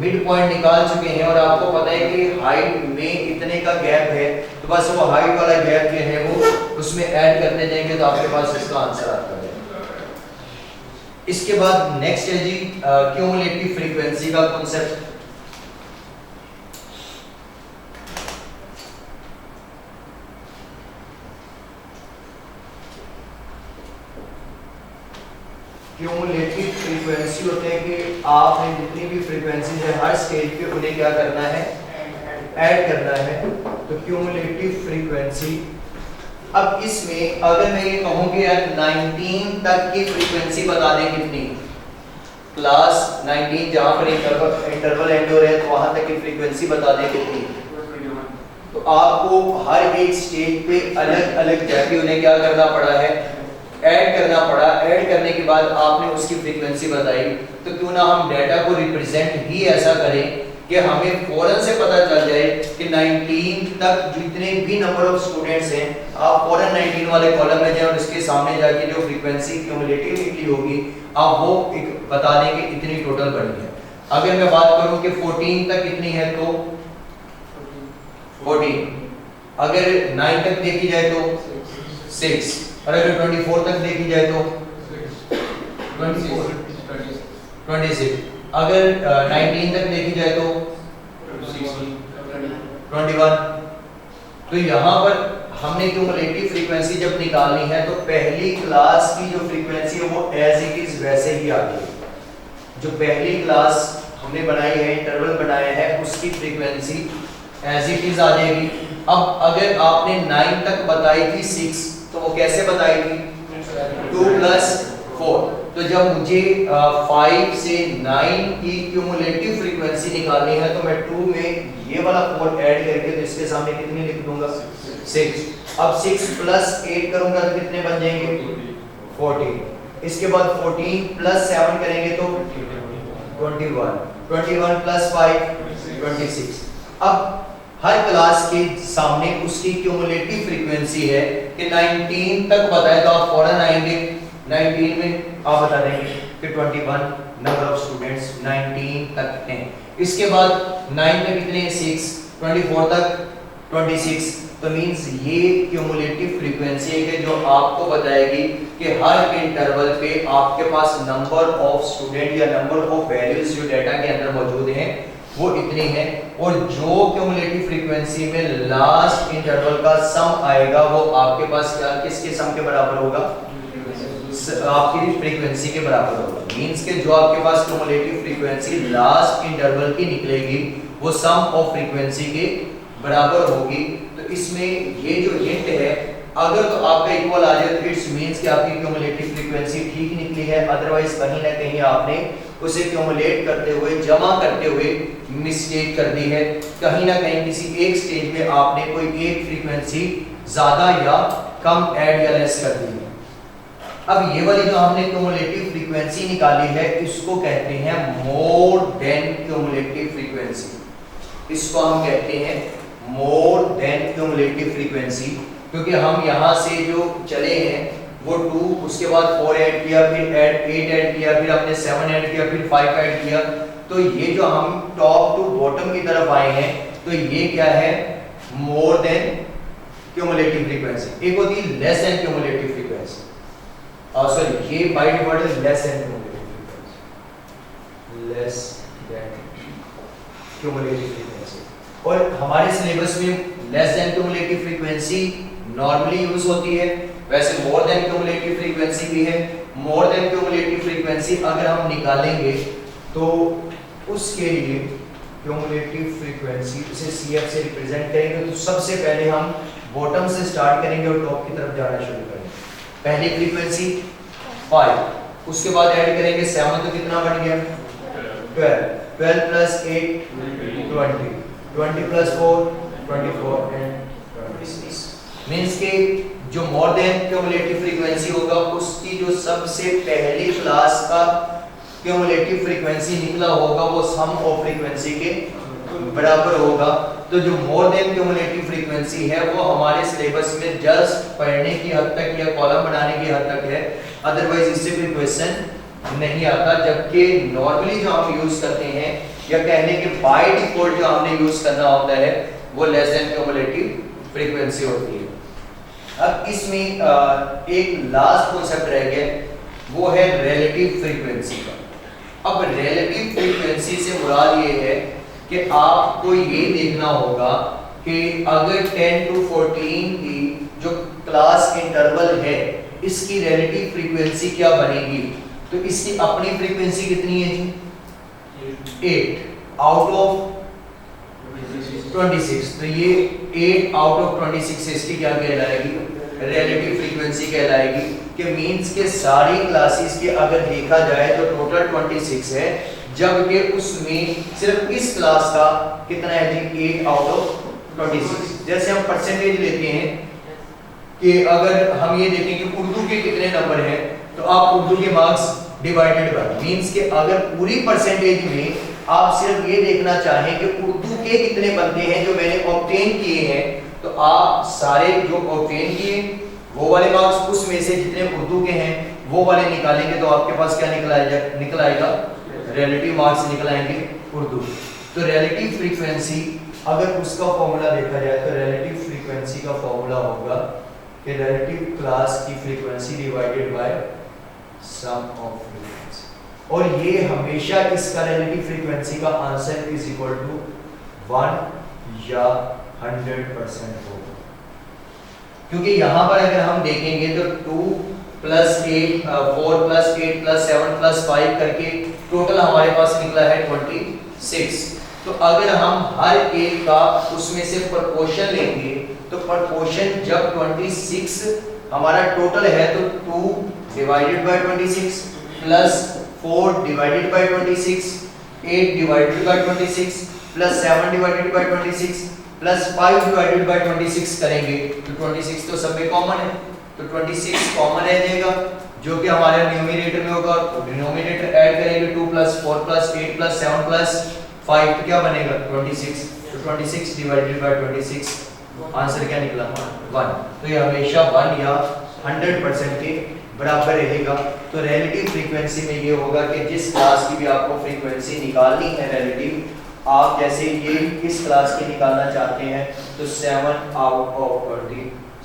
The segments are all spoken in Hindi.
मिड पॉइंट निकाल चुके हैं और आपको पता है कि हाइट में इतने का गैप है, तो बस वो हाइट वाला गैप जो है वो उसमें ऐड करते जाएंगे तो आपके पास इसका आंसर आता है। इसके बाद नेक्स्ट है जी क्यूमुलेटिव फ्रीक्वेंसी का कॉन्सेप्ट। क्यूमुलेटिव फ्रीक्वेंसी होते हैं कि आपने जितनी भी फ्रीक्वेंसी है हर स्टेज पे उन्हें क्या करना है, ऐड करना है। तो क्यूमुलेटिव फ्रीक्वेंसी, अब इसमें अगर मैं ये कहूं कि यार 19 तक की फ्रीक्वेंसी बता दें कितनी, क्लास 19 जहां पर इंटरवल एंड हो रहा है तो वहां तक की फ्रीक्वेंसी बता दें कितनी, तो आपको हर एक स्टेज पे अलग अलग जाके उन्हें क्या करना पड़ा है, ऐड करना पड़ा। ऐड करने के बाद आपने उसकी फ्रीक्वेंसी बताई, तो क्यों ना हम डाटा को रिप्रेजेंट ही ऐसा करें कि हमें फौरन से पता चल जाए कि 19 तक जितने भी नंबर ऑफ स्टूडेंट्स हैं, आप फौरन 19 वाले कॉलम में जाएं और उसके सामने जाके जो फ्रीक्वेंसी क्यूमुलेटिव निकली होगी आप वो एक बता दें कि इतनी टोटल बनी है। अगर मैं बात करूं कि 14 तक कितनी है तो 14, अगर 9 तक देखी जाए तो 6, और अगर 24 तक देखी जाए तो 26, अगर 19 तक देखी जाए तो 21। तो यहाँ पर हमने क्यूमुलेटिव फ्रीक्वेंसी जब निकालनी है तो पहली क्लास की जो फ्रीक्वेंसी है वो एज इट इज वैसे ही आ गई। जो पहली क्लास हमने बनाई है, इंटरवल बनाया है, उसकी फ्रीक्वेंसी एज इट इज आ जाएगी। अब अगर आपने 9 तक बताई थी 6, तो वो कैसे बताई थी, 2 + 4। तो जब मुझे 5 से 9 की क्यूमुलेटिव फ्रीक्वेंसी निकालनी है तो मैं 2 में ये वाला 4 ऐड करके तो इसके सामने कितनी लिख दूंगा, 6। अब 6 + 8 करूंगा तो कितने बन जाएंगे, 14। इसके बाद 14 + 7 करेंगे तो 21, 21 + 5 26। अब हर क्लास के सामने उसकी क्यूमुलेटिव फ्रीक्वेंसी है कि 19 तक बताए तो आप फौरन आएंगे, 19 में आप बता देंगे कि 21 नंबर ऑफ स्टूडेंट्स 19 तक हैं। इसके बाद 9 में कितने, 6, 24 तक 26। तो मींस ये क्यूमुलेटिव फ्रीक्वेंसी है कि जो आपको बताएगी कि हर इंटरवल पे आपके पास नंबर ऑफ स्टूडेंट या नंबर ऑफ वैल्यूज जो डाटा के अंदर मौजूद हैं वो इतनी है, और जो क्यूमुलेटिव फ्रीक्वेंसी में लास्ट इंटरवल का सम आएगा वो आपके पास क्या, किसके सम के बराबर होगा, आपकी फ्रीक्वेंसी के बराबर होगा। मींस के जो आपके पास क्यूमुलेटिव फ्रीक्वेंसी लास्ट इंटरवल की निकलेगी वो सम ऑफ फ्रीक्वेंसी के बराबर होगी। तो इसमें ये जो हिंट है, अगर तो आपका इक्वल आ जाए तो इट्स मींस कि आपकी क्यूमुलेटिव फ्रीक्वेंसी ठीक निकली है, अदरवाइज कहीं ना कहीं आपने उसे क्यूमुलेट करते हुए, जमा करते हुए मिस्टेक कर दी है। कहीं ना कहीं किसी एक स्टेज में आपने कोई एक फ्रीक्वेंसी ज्यादा या कम ऐड या लेस कर दी है। अब ये वाली जो हमने क्यूमुलेटिव फ्रीक्वेंसी निकाली है इसको कहते हैं मोर देन क्यूमुलेटिव फ्रीक्वेंसी। इसको हम कहते हैं मोर देन क्यूमुलेटिव फ्रीक्वेंसी, क्योंकि हम यहाँ से जो चले हैं वो 2, उसके बाद 4 ऐड किया, फिर 8 ऐड किया, फिर हमने 7 ऐड किया, फिर 5 ऐड किया। तो ये जो हम टॉप टू बॉटम की तरफ आए हैं तो ये क्या है, मोर देन क्यूमुलेटिव फ्रीक्वेंसी। एक होती है less than cumulative frequency, sorry ये by default less than cumulative frequency, less than cumulative frequency. और हमारे सिलेबस में less than cumulative frequency normally use होती है, वैसे मोर देन क्यूमुलेटिव फ्रीक्वेंसी भी है। मोर देन क्यूमुलेटिव फ्रीक्वेंसी अगर हम निकालेंगे तो उसके लिए क्यूमुलेटिव फ्रीक्वेंसी इसे CF से रिप्रेजेंट करेंगे। तो सबसे पहले हम बॉटम से स्टार्ट करेंगे और टॉप की तरफ जाना शुरू करेंगे। पहली फ्रीक्वेंसी 5, उसके बाद ऐड करेंगे 7, तो कितना बन गया 12, 12 + 8 20, 20 + 4 24 एंड 26। मींस के जो मोर देन क्यूमुलेटिव फ्रीक्वेंसी होगा उसकी जो सबसे पहली क्लास का क्यूमुलेटिव फ्रीक्वेंसी निकला होगा वो सम ऑफ फ्रीक्वेंसी के बराबर होगा। तो जो मोर देन क्यूमुलेटिव फ्रीक्वेंसी है वो हमारे सिलेबस में जस्ट पढ़ने की हद तक या कॉलम बनाने की हद तक है, अदरवाइज इससे कोई क्वेश्चन नहीं आता। जबकि नॉर्मली जो हम यूज करते हैं या कहने के बाय डिफॉल्ट जो हमने यूज करना होता है वो लेस देन क्यूमुलेटिव फ्रीक्वेंसी होती है। अब इसमें एक लास्ट कॉन्सेप्ट रह गया, वो है रिलेटिव फ्रीक्वेंसी का। अब रिलेटिव फ्रीक्वेंसी से मुराद ये है कि आपको ये देखना होगा कि अगर 10 to 14 की जो क्लास इंटरवल है इसकी रिलेटिव फ्रीक्वेंसी क्या बनेगी। तो इसकी अपनी फ्रीक्वेंसी कितनी है जी? 8 आउट ऑफ 26। तो ये 8 आउट ऑफ 26 से इसकी क्या कहलाएगी? रिलेटिव फ्रीक्वेंसी कहलाएगी। कि मींस के सारी क्लासेस के अगर देखा जाए तो टोटल 26 है, जबकि उसमें सिर्फ इस क्लास का कितना है जी? 8 आउट ऑफ 26। जैसे हम परसेंटेज लेते हैं कि अगर हम ये देखें कि उर्दू के कितने नंबर हैं, तो आप उर्दू के मार्क्स डिवाइडेड बाय, मींस के अगर पूरी परसेंटेज में आप सिर्फ ये देखना चाहें कि उर्दू के कितने बनते हैं जो मैंने ऑब्टेन किए हैं, तो आप सारे जो ऑब्टेन किए वो वाले मार्क्स उसमें से जितने उर्दू के हैं वो वाले निकालेंगे, तो आपके पास क्या निकल आएगा? रिलेटिव मार्क्स निकल आएंगे उर्दू। तो रिलेटिव फ्रीक्वेंसी अगर उसका फॉर्मूला देखा जाए तो रिलेटिव फ्रीक्वेंसी का फॉर्मूला होगा कि रिलेटिव क्लास की frequency divided by sum of frequency, और ये हमेशा इसका रिलेटिव फ्रीक्वेंसी का आंसर इज इक्वल टू 1 या 100% होगा। क्योंकि यहाँ पर अगर हम देखेंगे तो 2 + 8 4 + 8 + 7 + 5 करके टोटल हमारे पास निकला है 26। तो अगर हम हर एक का उसमें से प्रोपोर्शन लेंगे तो प्रोपोर्शन जब 26 हमारा टोटल है तो 2 divided by 26 plus 4 divided by 26, 8 divided by 26 plus 7 divided by 26 plus 5 divided by 26 करेंगे तो 26 तो सब में कॉमन है, तो 26 कॉमन रह जाएगा जो कि हमारे न्यूमरेटर में होगा। डिनोमिनेटर ऐड करेंगे 2 + 4 + 8 + 7 + 5 तो क्या बनेगा? 26। तो 26 डिवाइडेड बाय 26 आंसर क्या निकला? 1। तो ये हमेशा 1 या 100% के बराबर रहेगा। तो रिलेटिव फ्रीक्वेंसी में ये होगा कि जिस क्लास की भी आपको फ्रीक्वेंसी निकालनी है रिलेटिव, आप जैसे ये इस क्लास की निकालना चाहते हैं तो 7 आउट ऑफ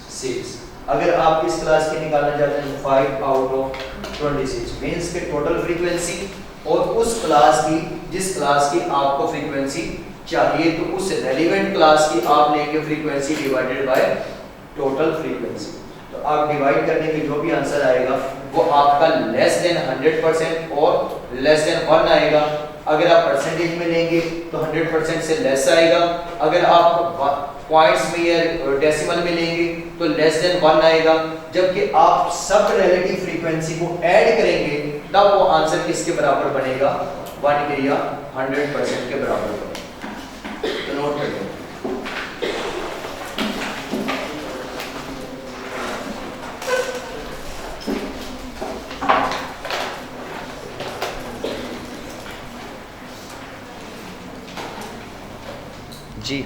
26, अगर आप इस क्लास की निकालना चाहते हैं तो 5 आउट ऑफ 26 मींस के टोटल फ्रीक्वेंसी, और उस क्लास की जिस क्लास की आपको फ्रीक्वेंसी चाहिए तो उस रेलेवेंट क्लास की आप लेंगे frequency divided by total frequency. तो आप डिवाइड करने के जो भी आंसर आएगा वो आपका लेस देन 100% और लेस देन 1 आएगा। अगर आप परसेंटेज में लेंगे तो 100% से लेस आएगा, अगर आप पॉइंट्स में या डेसिमल में लेंगे तो लेस देन 1 आएगा, जबकि आप सब रिलेटिव फ्रीक्वेंसी को ऐड करेंगे तब वो आंसर किसके बराबर बनेगा? 1 के या 100% के बराबर बनेगा। तो नोट कर लें। जी